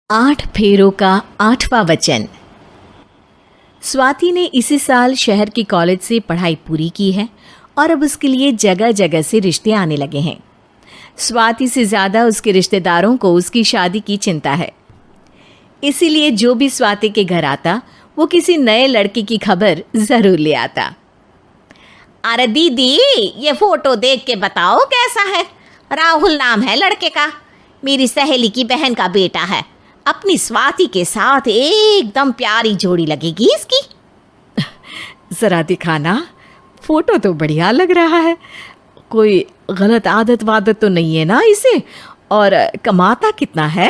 8 फेरों का 8वां वचन। स्वाति ने इसी साल शहर की कॉलेज से पढ़ाई पूरी की है और अब उसके लिए जगह जगह से रिश्ते आने लगे हैं। स्वाति से ज़्यादा उसके रिश्तेदारों को उसकी शादी की चिंता है, इसीलिए जो भी स्वाति के घर आता वो किसी नए लड़के की खबर ज़रूर ले आता। अरे दीदी, ये फोटो देख के बताओ कैसा है। राहुल नाम है लड़के का, मेरी सहेली की बहन का बेटा है। अपनी स्वाति के साथ एकदम प्यारी जोड़ी लगेगी इसकी। ज़रा दिखाना, फोटो तो बढ़िया लग रहा है। कोई गलत आदत वादत तो नहीं है ना इसे? और कमाता कितना है?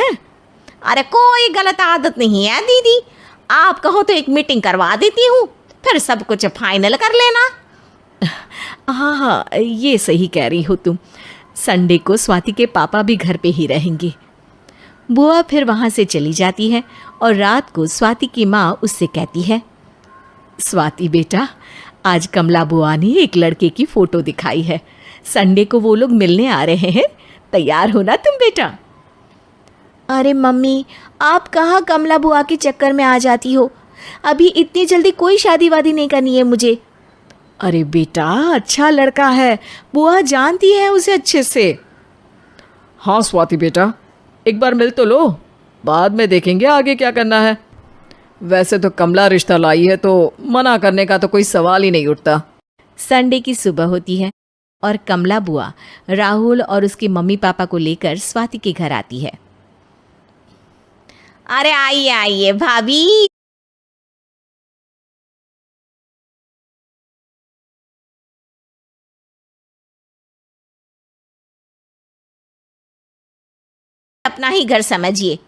अरे कोई गलत आदत नहीं है दीदी, आप कहो तो एक मीटिंग करवा देती हूँ, फिर सब कुछ फाइनल कर लेना। हाँ हाँ, ये सही कह रही हो तुम। संडे को स्वाति के पापा भी घर पे ही रहेंगे। बुआ फिर वहाँ से चली जाती है और रात को स्वाति की माँ उससे कहती है, स्वाति बेटा, आज कमला बुआ ने एक लड़के की फ़ोटो दिखाई है। संडे को वो लोग मिलने आ रहे हैं, तैयार हो ना तुम बेटा। अरे मम्मी, आप कहाँ कमला बुआ के चक्कर में आ जाती हो? अभी इतनी जल्दी कोई शादी वादी नहीं करनी है मुझे। अरे बेटा, अच्छा लड़का है, बुआ जानती है उसे अच्छे से। हाँ स्वाति बेटा, एक बार मिल तो लो, बाद में देखेंगे आगे क्या करना है। वैसे तो कमला रिश्ता लाई है तो मना करने का तो कोई सवाल ही नहीं उठता। संडे की सुबह होती है और कमला बुआ राहुल और उसके मम्मी पापा को लेकर स्वाति के घर आती है। अरे आइए आइए भाभी। अपना ही घर समझिए,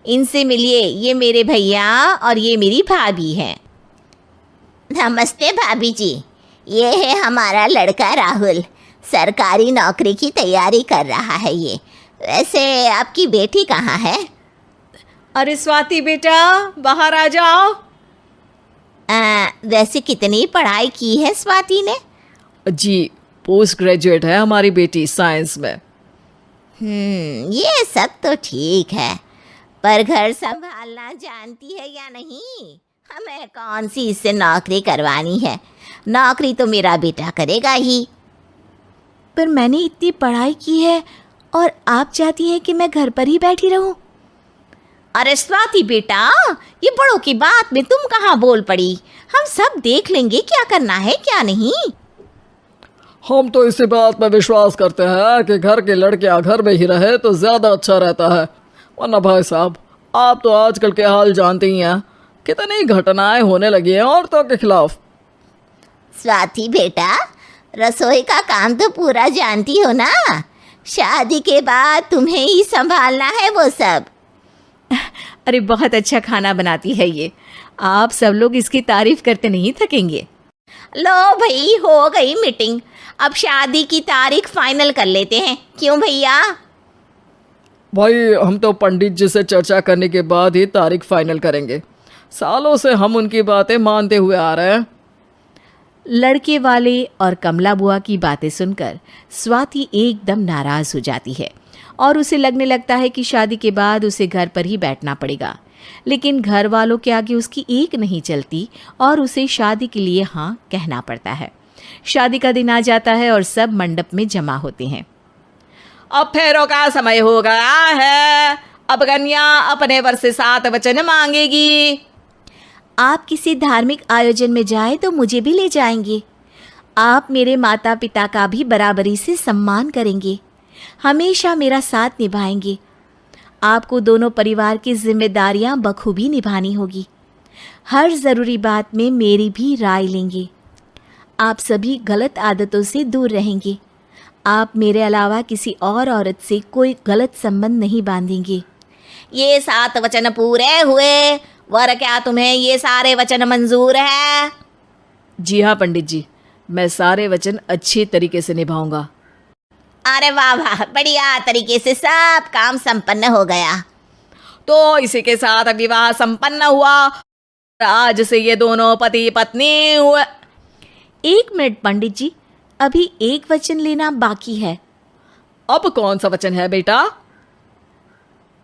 इनसे मिलिए। ये मेरे भैया और ये मेरी भाभी हैं। नमस्ते भाभी जी, ये है हमारा लड़का राहुल, सरकारी नौकरी की तैयारी कर रहा है ये। वैसे आपकी बेटी कहाँ है? अरे स्वाति बेटा, बाहर आ जाओ। वैसे कितनी पढ़ाई की है स्वाति ने? जी, पोस्ट ग्रेजुएट है हमारी बेटी साइंस में। ये सब तो ठीक है, पर घर संभालना जानती है या नहीं? हमें कौन सी इससे नौकरी करवानी है? नौकरी तो मेरा बेटा करेगा ही। पर मैंने इतनी पढ़ाई की है और आप चाहती हैं कि मैं घर पर ही बैठी रहूं? अरे स्वाति बेटा, ये बड़ों की बात में तुम कहाँ बोल पड़ी? हम सब देख लेंगे क्या करना है क्या नहीं। हम तो इसी बात पर विश्वास करते हैं कि घर के लड़कियां घर में ही रहे तो ज़्यादा अच्छा रहता है। वरना भाई साहब, आप तो आजकल के हाल जानते ही हैं, कितनी घटनाएं होने लगी हैं औरतों के खिलाफ। स्वाति बेटा, रसोई का काम तो पूरा जानती हो ना? शादी के बाद तुम्हें ही संभालना है वो सब। अरे बहुत अच्छा खाना बनाती है ये, आप सब लोग इसकी तारीफ करते नहीं थकेंगे। लो भाई, हो गई मीटिंग, अब शादी की तारीख फाइनल कर लेते हैं। क्यों भैया? भाई, हम तो पंडित जी से चर्चा करने के बाद ही तारीख फाइनल करेंगे। सालों से हम उनकी बातें मानते हुए आ रहे हैं। लड़के वाले और कमला बुआ की बातें सुनकर स्वाति एकदम नाराज़ हो जाती है और उसे लगने लगता है कि शादी के बाद उसे घर पर ही बैठना पड़ेगा। लेकिन घर वालों के आगे उसकी एक नहीं चलती और उसे शादी के लिए हाँ कहना पड़ता है। शादी का दिन आ जाता है और सब मंडप में जमा होते हैं। अब फेरों का समय हो गया है, अब कन्या अपने वर से 7 वचन मांगेगी। आप किसी धार्मिक आयोजन में जाए तो मुझे भी ले जाएंगे। आप मेरे माता पिता का भी बराबरी से सम्मान करेंगे, हमेशा मेरा साथ निभाएंगे। आपको दोनों परिवार की जिम्मेदारियां बखूबी निभानी होगी। हर ज़रूरी बात में मेरी भी राय लेंगे। आप सभी गलत आदतों से दूर रहेंगे। आप मेरे अलावा किसी और औरत से कोई गलत संबंध नहीं बांधेंगे। ये 7 वचन पूरे हुए, वर क्या तुम्हें ये सारे वचन मंजूर है? जी हाँ पंडित जी, मैं सारे वचन अच्छी तरीके से निभाऊंगा। अरे वाह वाह, बढ़िया तरीके से सब काम संपन्न हो गया। तो इसी के साथ विवाह संपन्न हुआ। आज से ये दोनों पति पत्नी हुए। 1 मिनट पंडित जी, अभी एक वचन लेना बाकी है। अब कौन सा वचन है बेटा?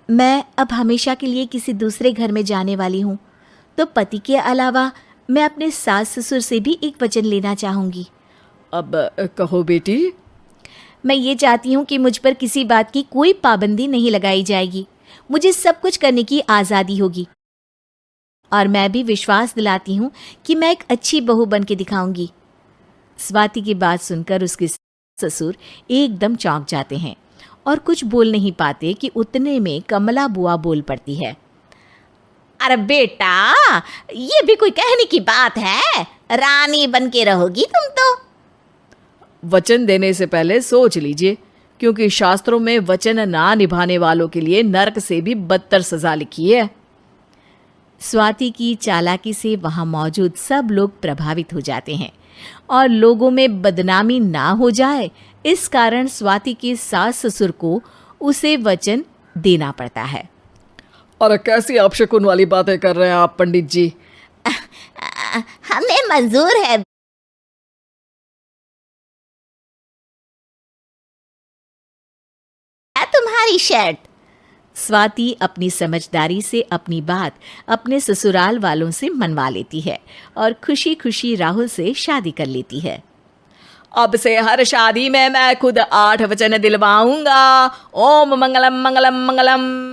मैं अब हमेशा के लिए किसी दूसरे घर में जाने वाली हूँ, तो पति के अलावा मैं अपने सास ससुर से भी एक वचन लेना चाहूँगी। अब कहो बेटी। मैं ये चाहती हूँ कि मुझ पर किसी बात की कोई पाबंदी नहीं लगाई जाएगी। मुझे सब कुछ करने की आज़ादी होगी, और मैं भी विश्वास दिलाती हूँ कि मैं एक अच्छी बहू बन के दिखाऊंगी। स्वाति की बात सुनकर उसके ससुर एकदम चौंक जाते हैं और कुछ बोल नहीं पाते कि उतने में कमला बुआ बोल पड़ती है। अरे बेटा, ये भी कोई कहने की बात है? रानी बन के रहोगी तुम तो। वचन देने से पहले सोच लीजिए, क्योंकि शास्त्रों में वचन ना निभाने वालों के लिए नरक से भी बदतर सजा लिखी है। स्वाति की चालाकी से वहां मौजूद सब लोग प्रभावित हो जाते हैं और लोगों में बदनामी ना हो जाए, इस कारण स्वाति के सास ससुर को उसे वचन देना पड़ता है। और कैसी अपशकुन वाली बातें कर रहे हैं आप पंडित जी? हमें मंजूर है। तुम्हारी शर्ट। स्वाति अपनी समझदारी से अपनी बात अपने ससुराल वालों से मनवा लेती है और खुशी खुशी राहुल से शादी कर लेती है। अब से हर शादी में मैं खुद 8 वचन दिलवाऊंगा। ओम मंगलम मंगलम मंगलम।